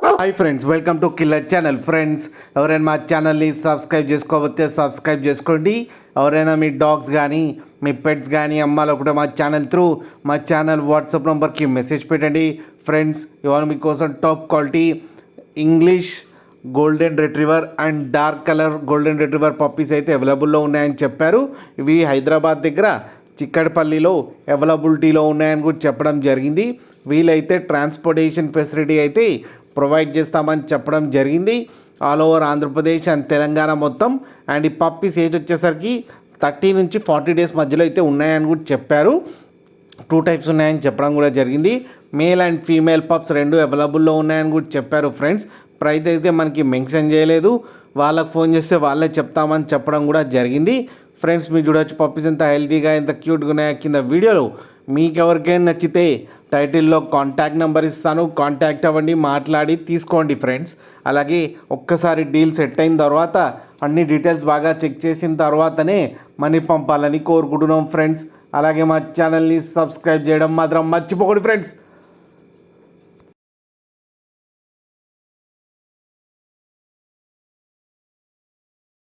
Hi friends, welcome to killer channel. Friends, ఎవరైనా మా ఛానల్ని సబ్స్క్రైబ్ చేసుకోకపోతే సబ్స్క్రైబ్ చేసుకోండి. ఎవరైనా మీ డాగ్స్ కానీ మీ పెట్స్ కానీ అమ్మాలనుకుంటే మా ఛానల్ త్రూ మా ఛానల్ వాట్సాప్ నెంబర్కి మెసేజ్ పెట్టండి. ఫ్రెండ్స్, ఇవాళ మీకోసం top quality English golden retriever and dark colour golden retriever puppies అయితే అవైలబుల్లో ఉన్నాయని చెప్పారు. ఇవి హైదరాబాద్ దగ్గర చిక్కడపల్లిలో అవైలబిలిటీలో ఉన్నాయని కూడా చెప్పడం జరిగింది. వీలైతే ట్రాన్స్పోర్టేషన్ ఫెసిలిటీ అయితే ప్రొవైడ్ చేస్తామని చెప్పడం జరిగింది. All over Andhra Pradesh and Telangana మొత్తం. అండ్ ఈ పప్పీస్ ఏజ్ వచ్చేసరికి 30 నుంచి 40 డేస్ మధ్యలో అయితే ఉన్నాయని కూడా చెప్పారు. 2 టైప్స్ ఉన్నాయని చెప్పడం కూడా జరిగింది. మేల్ అండ్ ఫీమేల్ పప్స్ రెండు అవైలబుల్లో ఉన్నాయని కూడా చెప్పారు. ఫ్రెండ్స్, ప్రైస్ అయితే మనకి మెన్షన్ చేయలేదు. వాళ్ళకి ఫోన్ చేస్తే వాళ్ళే చెప్తామని చెప్పడం కూడా జరిగింది. ఫ్రెండ్స్, మీరు చూడవచ్చు పప్పీస్ ఎంత హెల్తీగా ఎంత క్యూట్గా ఉన్నాయో కింద వీడియోలో. మీకు ఎవరికైనా నచ్చితే టైటిల్లో కాంటాక్ట్ నెంబర్ ఇస్తాను, కాంటాక్ట్ అవ్వండి, మాట్లాడి తీసుకోండి. ఫ్రెండ్స్, అలాగే ఒక్కసారి డీల్ సెట్ అయిన తర్వాత అన్ని డీటెయిల్స్ బాగా చెక్ చేసిన తర్వాతనే మనీ పంపాలని కోరుకుంటున్నాం. ఫ్రెండ్స్, అలాగే మా ఛానల్ని సబ్స్క్రైబ్ చేయడం మాత్రం మర్చిపోకండి. ఫ్రెండ్స్.